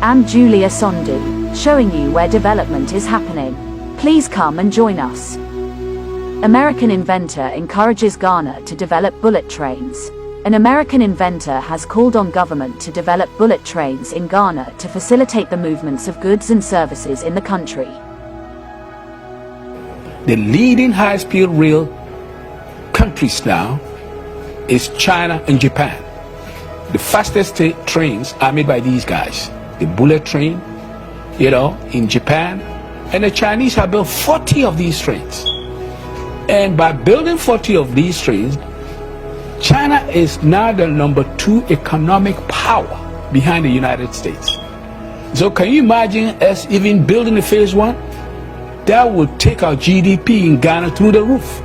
I'm Julia Sondu, showing you where development is happening. Please come and join us. American inventor encourages Ghana to develop bullet trains. An American inventor has called on government to develop bullet trains in Ghana to facilitate the movements of goods and services in the country. The leading high-speed rail countries now is China and Japan. The fastest trains are made by these guys. The bullet train, in Japan. And the Chinese have built 40 of these trains. And by building 40 of these trains, China is now the #2 economic power behind the United States. So can you imagine us even building the phase 1? That would take our GDP in Ghana through the roof.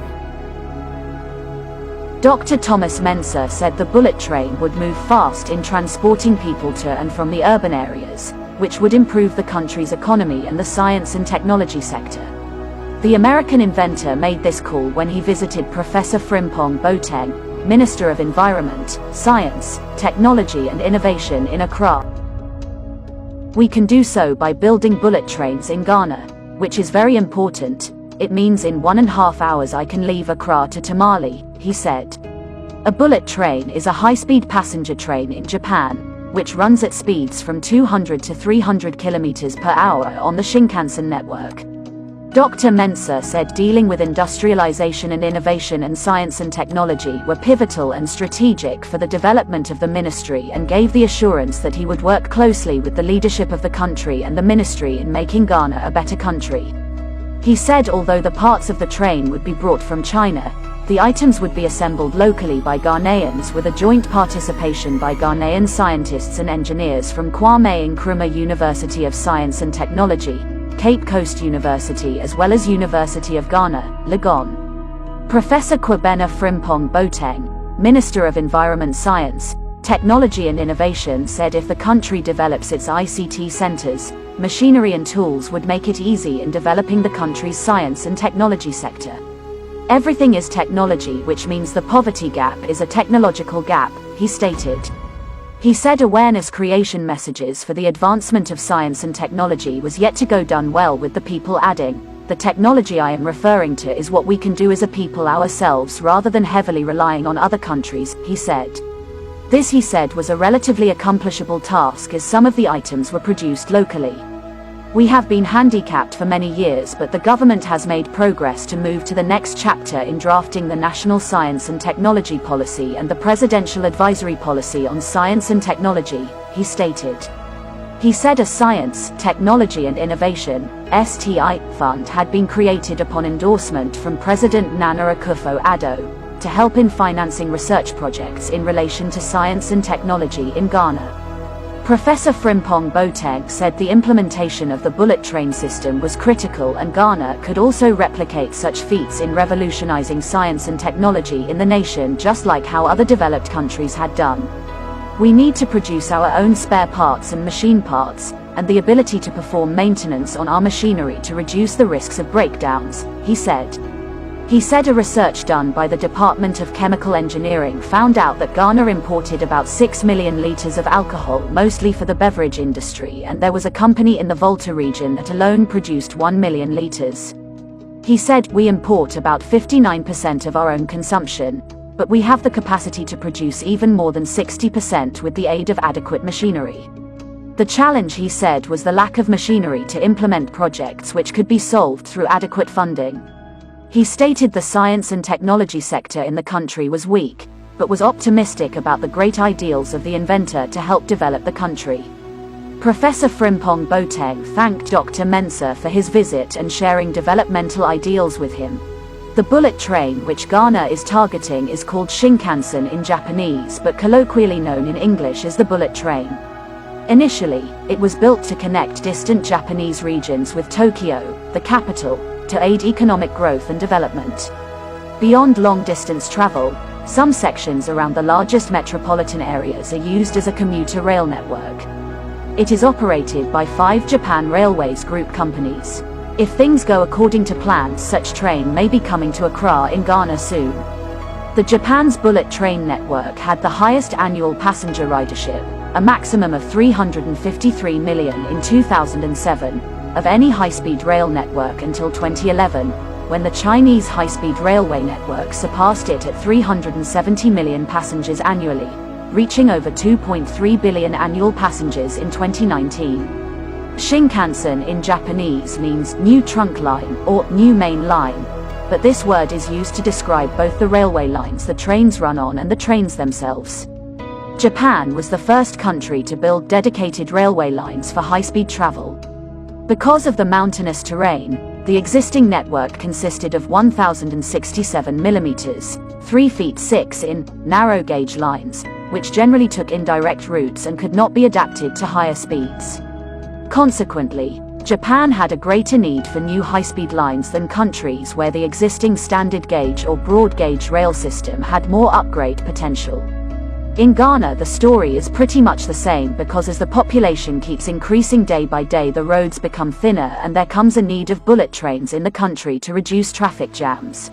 Dr. Thomas Mensah said the bullet train would move fast in transporting people to and from the urban areas, which would improve the country's economy and the science and technology sector. The American inventor made this call when he visited Professor Frimpong Boateng, Minister of Environment, Science, Technology and Innovation in Accra. We can do so by building bullet trains in Ghana, which is very important. It means in 1.5 hours I can leave Accra to Tamale, he said. A bullet train is a high-speed passenger train in Japan, which runs at speeds from 200 to 300 kilometers per hour on the Shinkansen network. Dr. Mensah said dealing with industrialization and innovation and science and technology were pivotal and strategic for the development of the ministry and gave the assurance that he would work closely with the leadership of the country and the ministry in making Ghana a better country. He said although the parts of the train would be brought from China, the items would be assembled locally by Ghanaians with a joint participation by Ghanaian scientists and engineers from Kwame Nkrumah University of Science and Technology, Cape Coast University as well as University of Ghana, Legon. Professor Kwabena Frimpong Boateng, Minister of Environment Science, Technology and Innovation said if the country develops its ICT centers, machinery and tools would make it easy in developing the country's science and technology sector. Everything is technology, which means the poverty gap is a technological gap, he stated. He said awareness creation messages for the advancement of science and technology was yet to go done well with the people, adding, "The technology I am referring to is what we can do as a people ourselves rather than heavily relying on other countries," he said. This, he said, was a relatively accomplishable task as some of the items were produced locally. We have been handicapped for many years, but the government has made progress to move to the next chapter in drafting the National Science and Technology Policy and the Presidential Advisory Policy on Science and Technology, he stated. He said a Science, Technology and Innovation (STI) fund had been created upon endorsement from President Nana Akufo-Addo to help in financing research projects in relation to science and technology in Ghana. Professor Frimpong Boateng said the implementation of the bullet train system was critical and Ghana could also replicate such feats in revolutionizing science and technology in the nation just like how other developed countries had done. We need to produce our own spare parts and machine parts, and the ability to perform maintenance on our machinery to reduce the risks of breakdowns, he said. He said a research done by the Department of Chemical Engineering found out that Ghana imported about 6 million liters of alcohol, mostly for the beverage industry, and there was a company in the Volta region that alone produced 1 million liters. He said, "We import about 59% of our own consumption, but we have the capacity to produce even more than 60% with the aid of adequate machinery." The challenge, he said, was the lack of machinery to implement projects which could be solved through adequate funding. He stated the science and technology sector in the country was weak, but was optimistic about the great ideals of the inventor to help develop the country. Professor Frimpong Boateng thanked Dr. Mensah for his visit and sharing developmental ideals with him. The bullet train which Ghana is targeting is called Shinkansen in Japanese, but colloquially known in English as the bullet train. Initially, it was built to connect distant Japanese regions with Tokyo, the capital, to aid economic growth and development. Beyond long-distance travel, some sections around the largest metropolitan areas are used as a commuter rail network. It is operated by 5 Japan Railways Group companies. If things go according to plan, such train may be coming to Accra in Ghana soon. The Japan's bullet train network had the highest annual passenger ridership, a maximum of 353 million in 2007, of any high-speed rail network until 2011, when the Chinese high-speed railway network surpassed it at 370 million passengers annually, reaching over 2.3 billion annual passengers in 2019. Shinkansen in Japanese means new trunk line or new main line, but this word is used to describe both the railway lines the trains run on and the trains themselves. Japan was the first country to build dedicated railway lines for high-speed travel. Because of the mountainous terrain, the existing network consisted of 1,067 mm, 3 feet 6 in, narrow gauge lines, which generally took indirect routes and could not be adapted to higher speeds. Consequently, Japan had a greater need for new high-speed lines than countries where the existing standard gauge or broad gauge rail system had more upgrade potential. In Ghana, the story is pretty much the same because as the population keeps increasing day by day, the roads become thinner and there comes a need of bullet trains in the country to reduce traffic jams.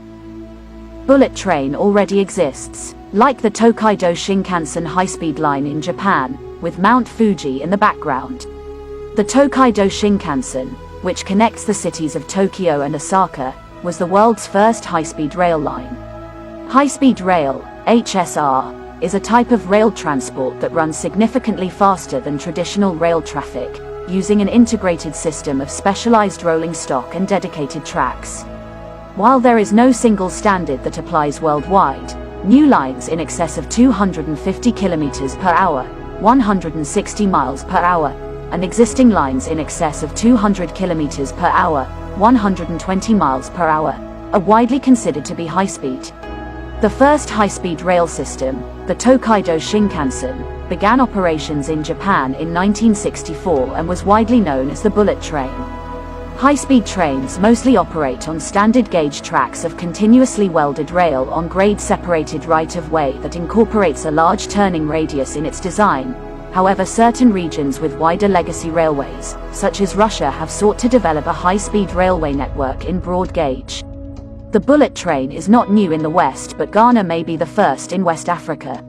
Bullet train already exists, like the Tokaido Shinkansen high-speed line in Japan, with Mount Fuji in the background. The Tokaido Shinkansen, which connects the cities of Tokyo and Osaka, was the world's first high-speed rail line. High-speed rail, HSR, is a type of rail transport that runs significantly faster than traditional rail traffic, using an integrated system of specialized rolling stock and dedicated tracks. While there is no single standard that applies worldwide, new lines in excess of 250 km per hour, 160 miles per hour, and existing lines in excess of 200 km per hour, 120 miles per hour, are widely considered to be high-speed. The first high-speed rail system, the Tokaido Shinkansen, began operations in Japan in 1964 and was widely known as the bullet train. High-speed trains mostly operate on standard gauge tracks of continuously welded rail on grade-separated right-of-way that incorporates a large turning radius in its design. However, certain regions with wider legacy railways, such as Russia, have sought to develop a high-speed railway network in broad gauge. The bullet train is not new in the West, but Ghana may be the first in West Africa.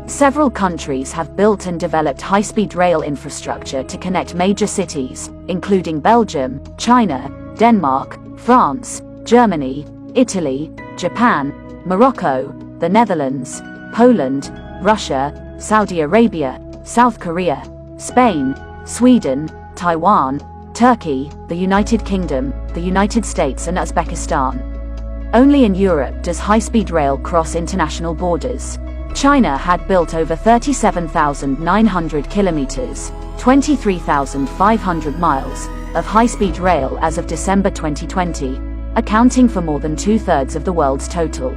Several countries have built and developed high-speed rail infrastructure to connect major cities, including Belgium, China, Denmark, France, Germany, Italy, Japan, Morocco, the Netherlands, Poland, Russia, Saudi Arabia, South Korea, Spain, Sweden, Taiwan, Turkey, the United Kingdom, the United States and Uzbekistan. Only in Europe does high-speed rail cross international borders. China had built over 37,900 kilometers, 23,500 miles, of high-speed rail as of December 2020, accounting for more than two-thirds of the world's total.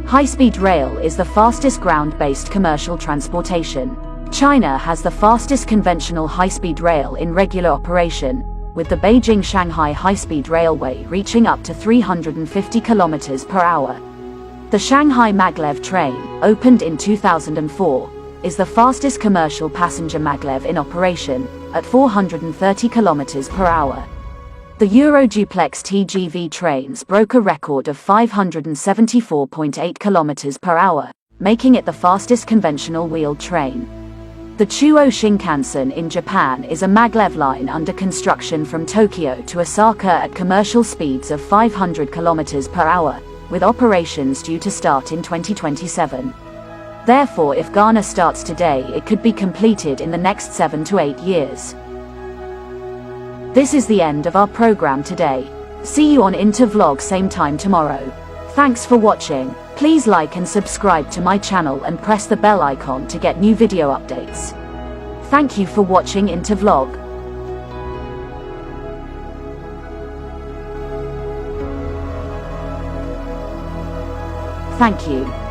High-speed rail is the fastest ground-based commercial transportation. China has the fastest conventional high-speed rail in regular operation, with the Beijing-Shanghai high-speed railway reaching up to 350 km per hour. The Shanghai maglev train, opened in 2004, is the fastest commercial passenger maglev in operation, at 430 km per hour. The Euroduplex TGV trains broke a record of 574.8 km per hour, making it the fastest conventional wheeled train. The Chuo Shinkansen in Japan is a maglev line under construction from Tokyo to Osaka at commercial speeds of 500 km per hour, with operations due to start in 2027. Therefore, if Ghana starts today, it could be completed in the next 7 to 8 years. This is the end of our program today. See you on Intervlog same time tomorrow. Thanks for watching. Please like and subscribe to my channel and press the bell icon to get new video updates. Thank you for watching Intervlog. Thank you.